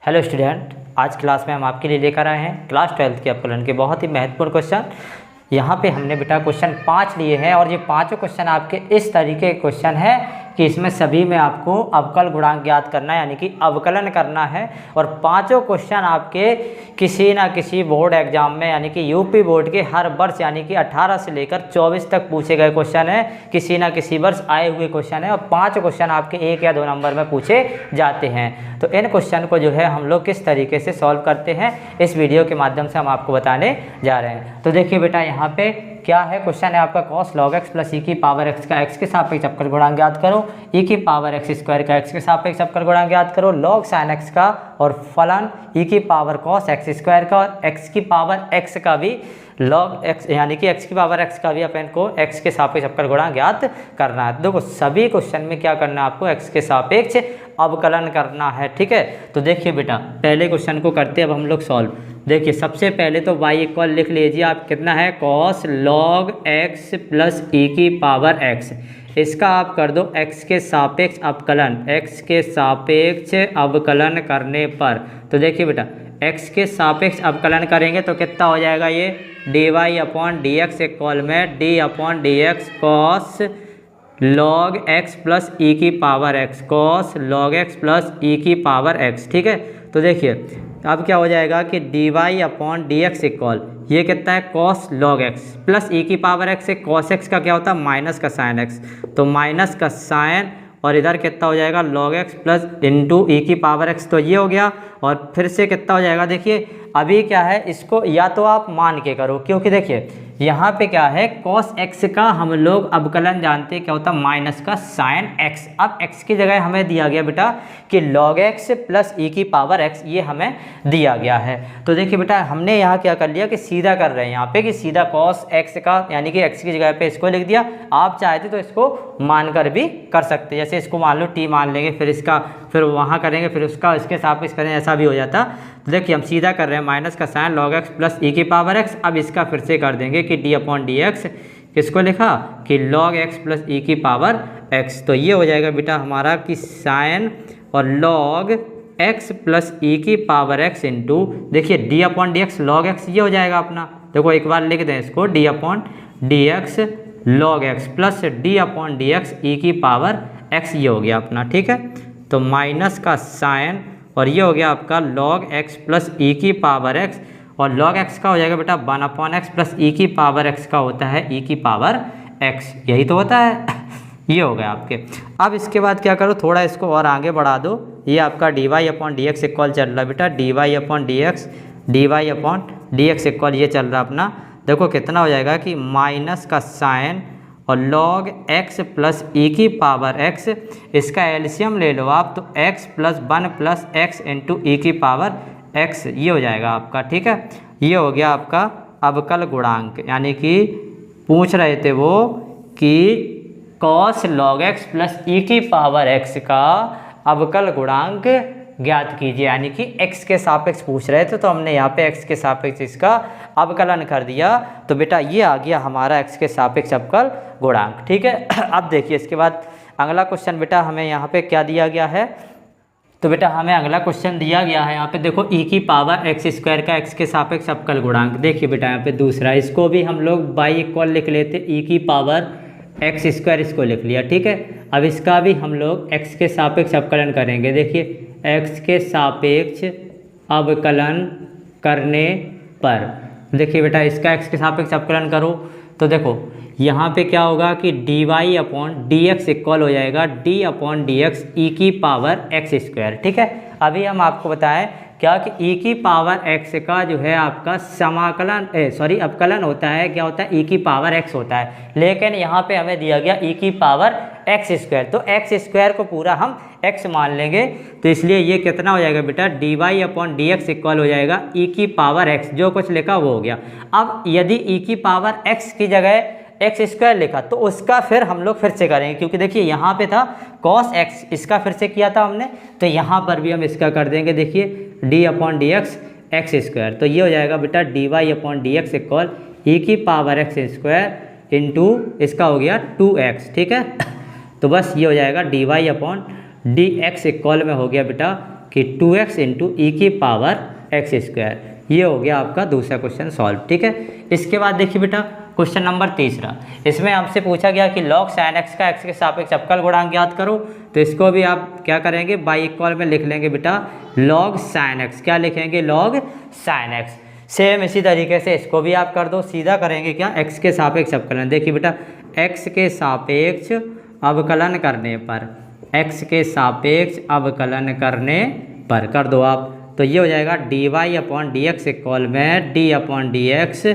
Hello student, आज class में हम आपके लिए लेकर आए हैं क्लास 12 के अपकलन के बहुत ही महत्वपूर्ण क्वेश्चन। यहाँ पे हमने बेटा क्वेश्चन 5 लिए हैं और ये पांचों क्वेश्चन आपके इस तरीके के क्वेश्चन है कि इसमें सभी में आपको अवकल गुणांक ज्ञात करना है, यानी कि अवकलन करना है। और पांचों क्वेश्चन आपके किसी ना किसी बोर्ड एग्जाम में, यानी कि यूपी बोर्ड के हर वर्ष यानी कि 18 से लेकर 24 तक पूछे गए क्वेश्चन है, किसी ना किसी वर्ष आए हुए क्वेश्चन है। और 5 क्वेश्चन आपके 1 या 2 नंबर में पूछे जाते हैं। तो इन क्वेश्चन को जो है हम लोग किस तरीके से सॉल्व करते हैं, इस वीडियो के माध्यम से हम आपको बताने जा रहे हैं। तो देखिए बेटा, यहाँ पे क्या है, क्वेश्चन है आपका cos log x plus e की पावर x का x के सापेक्ष अवकल गुणांक ज्ञात करो, e की पावर x स्क्वायर का x के सापेक्ष अवकल गुणांक ज्ञात करो, log sin x का और फलन e की पावर cos x स्क्वायर का और x की पावर x का भी log x यानी कि x की पावर x का भी अपन को x के सापेक्ष अवकल गुणांक ज्ञात करना है। देखो सभी क्वेश्चन में क्या करना है, आपको x के सापेक्ष अवकलन करना है। ठीक है, तो देखिए बेटा, पहले क्वेश्चन को करते हैं अब हम लोग सॉल्व। देखिए सबसे पहले तो y इक्वल लिख लीजिए आप, कितना है cos log x plus e की पावर x। इसका आप कर दो x के सापेक्ष अवकलन, x के सापेक्ष अवकलन करने पर। तो देखिए बेटा, x के सापेक्ष अवकलन करेंगे तो कितना हो जाएगा, ये dy upon d x equal में d upon d x cos log x plus e की power x, cos log x plus e की पावर x। ठीक है, तो देखिए अब क्या हो जाएगा कि dy upon d x equal, ये कितना है cos log x plus e की पावर x से cos x का क्या होता है माइनस का साइन x, तो माइनस का साइन और इधर कितना हो जाएगा log x plus into e की पावर x। तो ये हो गया और फिर से कितना हो जाएगा, देखिए अभी क्या है, इसको या तो आप मान के करो, क्योंकि देखिए यहाँ पे क्या है cos x का हम लोग अवकलन जानते हैं क्या होता है माइनस का साइन x। अब x की जगह हमें दिया गया बेटा कि log x प्लस ई की पावर x, ये हमें दिया गया है। तो देखिए बेटा, हमने यहाँ क्या कर लिया कि सीधा कर रहे हैं यहाँ पे कि सीधा cos x का यानी कि x की जगह पे इसको लिख दिया। आप चाहते तो इसको मानकर भी कर सकते, जैसे इसको मान लो t मान लेंगे, फिर इसका फिर वहाँ करेंगे, फिर उसका इसके सापेक्ष करें, ऐसा भी हो जाता। तो देखिए हम सीधा कर रहे हैं माइनस का sign log x plus e की पावर x। अब इसका फिर से कर देंगे कि d अपॉन डी एक्स, किसको लिखा कि log x प्लस ई की पावर x। तो ये हो जाएगा बेटा हमारा कि साइन और log x प्लस ई की पावर x इंटू, देखिए d upon d x log x, ये हो जाएगा अपना। देखो एक बार लिख दें इसको, d upon d x log x plus d upon d x e की पावर x, ये हो गया अपना। ठीक है, तो माइनस का साइन और ये हो गया आपका log x प्लस ई की पावर x, और log x का हो जाएगा बेटा 1 अपॉन एक्स प्लस ई की पावर x का होता है e की पावर x, यही तो होता है। ये हो गया आपके। अब इसके बाद क्या करो, थोड़ा इसको और आगे बढ़ा दो, ये आपका dy upon d x equal चल रहा है बेटा, dy upon d x equal ये चल रहा अपना। देखो कितना हो जाएगा कि माइनस का साइन और log x प्लस ई की पावर x, इसका एलसीएम ले लो आप, तो x plus 1 plus x into e की पावर x, ये हो जाएगा आपका। ठीक है, ये हो गया आपका अवकल गुणांक, यानी कि पूछ रहे थे वो कि cos log x plus e की पावर x का अवकल गुणांक ज्ञात कीजिए, यानी कि x के सापेक्ष पूछ रहे थे, तो हमने यहाँ पे x के सापेक्ष इसका अवकलन कर दिया। तो बेटा ये आ गया हमारा x के सापेक्ष अवकल गुणांक। ठीक है, अब देखिए इसके बाद अगला क्वेश्चन बेटा हमें यहाँ पे क्या दिया गया है। तो बेटा हमें अगला क्वेश्चन दिया गया है यहाँ पे, देखो e की पावर x स्क्वायर का x के सापेक्ष अवकल गुणांक। देखिए बेटा यहाँ पे दूसरा, इसको भी हम लोग y इक्वल लिख लेते, e की पावर x स्क्वायर इसको लिख लिया। ठीक है, अब इसका भी हम लोग x के सापेक्ष अवकलन करेंगे। देखिए x के सापेक्ष अवकलन करने पर, देखिए बेटा इसका x के सापेक्ष अवकलन करो, तो देखो यहाँ पे क्या होगा कि dy upon d x equal हो जाएगा d upon d x e की पावर x स्क्वायर। ठीक है, अभी हम आपको बताएं क्या कि e की पावर x का जो है आपका समाकलन अवकलन होता है, क्या होता है e की पावर x होता है, लेकिन यहाँ पे हमें दिया गया e की पावर x स्क्वायर, तो x स्क्वायर को पूरा हम x मान लेंगे। तो इसलिए ये कितना हो जाएगा बेटा, dy upon d x equal हो जाएगा e की पावर x, जो कुछ लिखा वो हो गया। अब यदि e की पावर x की जगह एक्स स्क्वायर लिखा तो उसका फिर हम लोग फिर से करेंगे, क्योंकि देखिए यहाँ पे था cos x, इसका फिर से किया था हमने, तो यहाँ पर भी हम इसका कर देंगे। देखिए d upon d x x square, तो ये हो जाएगा बेटा dy upon d x equal e की पावर x स्क्वायर इंटू इसका हो गया 2x। ठीक है, तो बस ये हो जाएगा dy upon d x equal में हो गया बेटा कि 2x इंटू ई की पावर एक्स स्क्वायर। ये हो गया आपका दूसरा क्वेश्चन सॉल्व। ठीक है, इसके बाद देखिए बेटा क्वेश्चन नंबर तीसरा, इसमें आपसे पूछा गया कि log sin x का x के सापेक्ष अवकल गुणांक ज्ञात करो। तो इसको भी आप क्या करेंगे, बाई इक्वल में लिख लेंगे बेटा log sin x। क्या लिखेंगे, log sin x। सेम इसी तरीके से इसको भी आप कर दो, सीधा करेंगे क्या, x के सापेक्ष अवकलन। देखिए बेटा x के सापेक्ष अवकलन करने पर, x के सापेक्ष अवकलन करने पर कर दो आप, तो ये हो जाएगा d y upon d x equal में d upon d x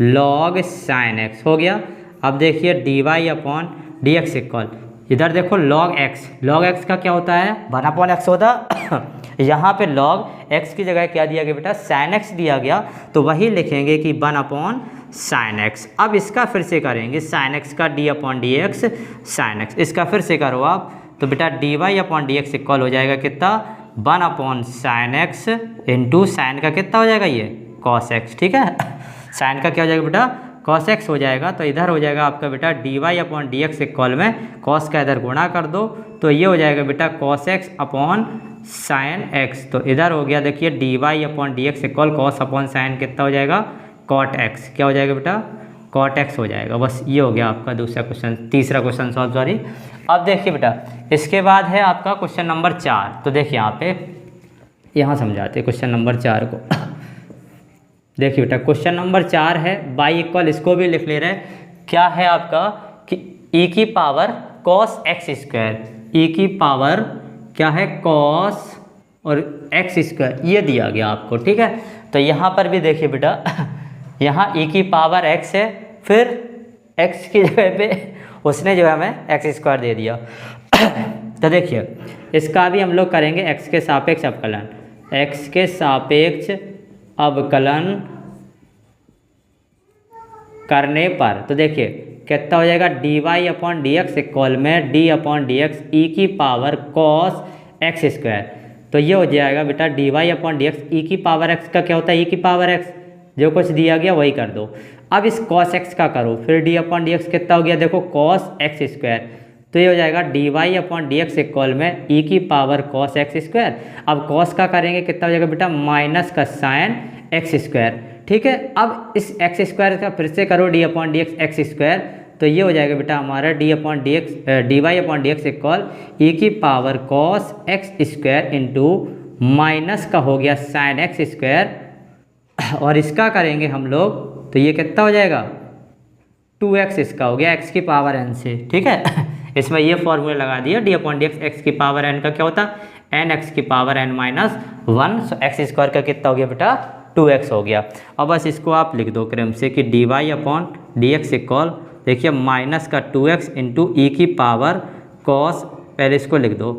log sine x हो गया। अब देखिए d y upon d x equal, इधर देखो लॉग एक्स, लॉग एक्स का क्या होता है, 1 अपॉन एक्स होता यहाँ पे लॉग एक्स की जगह क्या दिया गया बेटा, साइन एक्स दिया गया, तो वही लिखेंगे कि 1 अपॉन साइन एक्स। अब इसका फिर से करेंगे, साइन एक्स का d upon d x sine x, इसका फिर से करो आप, तो बेटा d y upon d x equal हो जाएगा कितना, 1 upon sine x into sine का कितना हो जाएगा, ये कॉस एक्स। ठीक है, साइन का क्या हो जाएगा बेटा, कॉस एक्स हो जाएगा, तो इधर हो जाएगा आपका बेटा d y upon d x equal में कॉस का इधर गुणा कर दो, तो ये हो जाएगा बेटा cos x upon sine x. तो इधर हो गया देखिए d y upon d x equal cos upon sine कितना हो जाएगा, कॉट एक्स। क्या हो जाएगा बेटा, कॉट एक्स हो जाएगा। बस ये हो गया आपका दूसरा क्वेश्चन, तीसरा क्वेश्चन सॉल्व, सॉरी। अब देखिए बेटा इसके बाद है आपका क्वेश्चन नंबर 4। तो देखिए यहाँ पे, यहाँ समझाते क्वेश्चन नंबर 4 को। देखिए बेटा क्वेश्चन नंबर 4 है, बाई इक्वल इसको भी लिख ले रहे हैं, क्या है आपका कि e की power cos x square, e की पावर क्या है, कॉस और एक्स स्क्वायर, ये दिया गया आपको। ठीक है, तो यहाँ पर भी देखिए बेटा यहाँ e की पावर x है, फिर x की जगह पे उसने जो है हमें एक्स स्क्वायर दे दिया। तो देखिए इसका भी हम लोग करेंगे x के सापेक्ष अवकलन, x के सापेक्ष अवकलन करने पर, तो देखिए कितना हो जाएगा, d y upon d x equal में d upon d x e की पावर कॉस एक्स स्क्वायर। तो ये हो जाएगा बेटा d y upon d x, e की पावर एक्स का क्या होता है, ई की पावर एक्स, जो कुछ दिया गया वही कर दो। अब इस कॉस एक्स का करो, फिर डी अपॉन डी एक्स कितना हो गया, देखो कॉस एक्स स्क्वायर, तो ये हो जाएगा d y upon d x equal में ई की पावर कॉस एक्स स्क्वायर। अब कॉस का करेंगे कितना हो जाएगा बेटा, माइनस का साइन एक्स स्क्वायर। ठीक है, अब इस एक्स स्क्वायर का फिर से करो d upon d x x square, तो ये हो जाएगा बेटा हमारा d upon d x, d y upon d x equal e की power cos x square into minus का हो गया साइन एक्स स्क्वायर, और इसका करेंगे हम लोग, तो ये कितना हो जाएगा, 2x इसका हो गया x की पावर n से। ठीक है, इसमें ये फॉर्मूला लगा दिया, D upon d x x की पावर n का क्या होता है, एन एक्स की पावर n माइनस 1, सो एक्स स्क्वायर का कितना हो गया बेटा, 2x हो गया। अब बस इसको आप लिख दो क्रम से कि d y upon d x equal, देखिए माइनस का 2x इंटू ई की पावर कॉस, पहले इसको लिख दो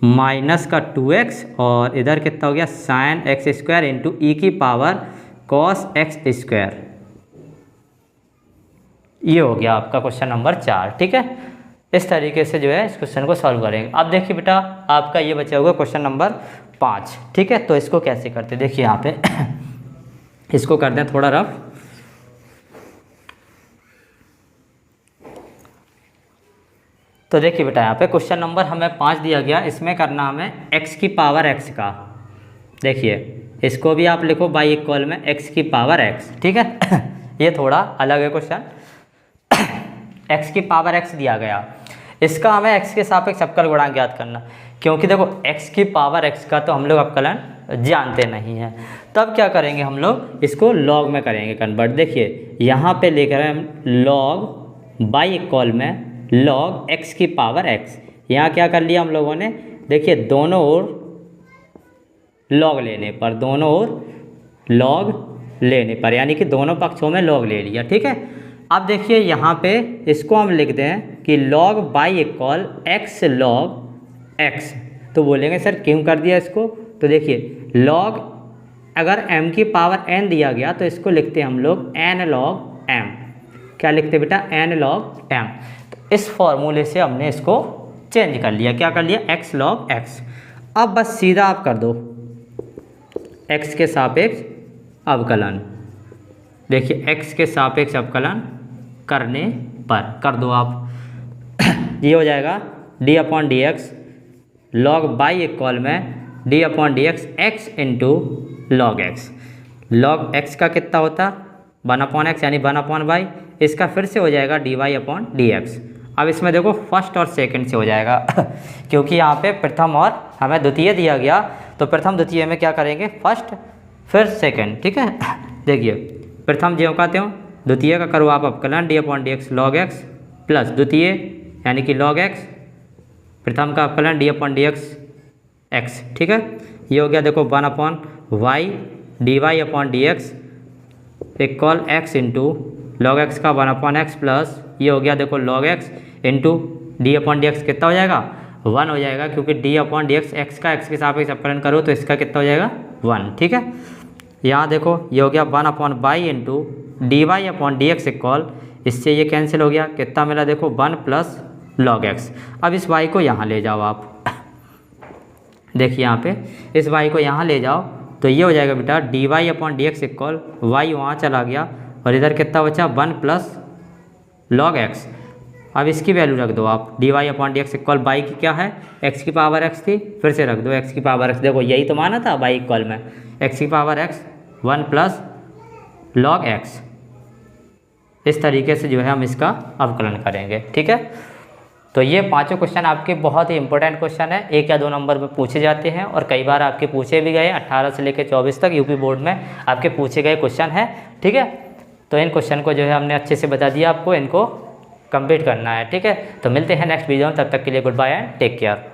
माइनस का 2x, और इधर कितना हो गया sine x square into e की पावर कॉस एक्स स्क्वायर। ये हो गया आपका क्वेश्चन नंबर 4। ठीक है, इस तरीके से जो है इस क्वेश्चन को सॉल्व करेंगे। अब देखिए बेटा आपका ये बचा होगा क्वेश्चन नंबर 5। ठीक है, तो इसको कैसे करते, देखिए यहाँ पे इसको करते हैं थोड़ा रफ। तो देखिए बेटा यहाँ पे क्वेश्चन नंबर हमें 5 दिया गया, इसमें करना हमें x की पावर x का, देखिए इसको भी आप लिखो बाई इक्वल में x की पावर x। ठीक है, ये थोड़ा अलग है क्वेश्चन। x की पावर x दिया गया, इसका हमें x के सापेक्ष अवकल गुणांक ज्ञात करना, क्योंकि देखो x की पावर x का तो हम लोग अवकलन जानते नहीं हैं, तब क्या करेंगे हम लोग इसको लॉग में करेंगे कन्वर्ट। देखिए यहाँ पे लिख रहे हैं हम लॉग बाई इक्वल में लॉग x की पावर x। यहाँ क्या कर लिया हम लोगों ने, देखिए दोनों ओर लॉग लेने पर, दोनों ओर लॉग लेने पर, यानी कि दोनों पक्षों में लॉग ले लिया। ठीक है, अब देखिए यहाँ पे इसको हम लिख दें कि log y equal x log x. तो बोलेंगे सर क्यों कर दिया इसको, तो देखिए लॉग अगर m की पावर n दिया गया तो इसको लिखते हैं हम लोग n लॉग m। क्या लिखते हैं बेटा, n लॉग m। तो इस फॉर्मूले से हमने इसको चेंज कर लिया, क्या कर लिया, x लॉग x। अब बस सीधा आप कर दो x के सापेक्ष अवकलन, देखिए x के सापेक्ष अवकलन करने पर कर दो आप। ये हो जाएगा d upon d x log y equal में d upon d x x into log x. Log x का कितना होता 1 अपॉन एक्स यानी 1 अपॉन वाई, इसका फिर से हो जाएगा d y upon d x. अब इसमें देखो फर्स्ट और सेकंड से हो जाएगा क्योंकि यहाँ पे प्रथम और हमें द्वितीय दिया गया, तो प्रथम द्वितीय में क्या करेंगे फर्स्ट फिर सेकंड, ठीक है। देखिए प्रथम ज्यों का त्यों, द्वितीय का करो आप अवकलन d upon d x log x plus द्वितीय यानी कि लॉग एक्स, प्रथम का अवकलन d upon d x x, ठीक है। ये हो गया देखो 1 upon y d y upon d x equal x into log x का 1 अपॉन एक्स प्लस ये हो गया देखो log x into d upon d x कितना हो जाएगा 1 हो जाएगा, क्योंकि d upon d x x का एक्स के सापेक्ष अवकलन करो तो इसका कितना हो जाएगा 1, ठीक है। यहाँ देखो ये हो गया 1 upon y into d y upon d x equal, इससे ये कैंसिल हो गया, कितना मिला देखो 1 प्लस लॉग एक्स। अब इस वाई को यहाँ ले जाओ आप, देखिए यहाँ पे इस वाई को यहाँ ले जाओ तो ये हो जाएगा बेटा d y upon d x equal y वहाँ चला गया और इधर कितना बचा 1 प्लस लॉग एक्स। अब इसकी वैल्यू रख दो आप, d y upon d x equal बाई की क्या है एक्स की पावर एक्स थी, फिर से रख दो एक्स की पावर एक्स, देखो यही तो माना था बाई इक्वल में एक्स की power x 1 plus log x. इस तरीके से जो है हम इसका अवकलन करेंगे, ठीक है। तो ये पांचों क्वेश्चन आपके बहुत ही इंपॉर्टेंट क्वेश्चन है, 1 या 2 नंबर पर पूछे जाते हैं और कई बार आपके पूछे भी गए। 18 से लेकर 24 तक यूपी बोर्ड में आपके पूछे गए क्वेश्चन है, ठीक है। तो इन क्वेश्चन को जो है हमने अच्छे से बता दिया, आपको इनको कंप्लीट करना है, ठीक है। तो मिलते हैं नेक्स्ट वीडियो में, तब तक के लिए goodbye and take care.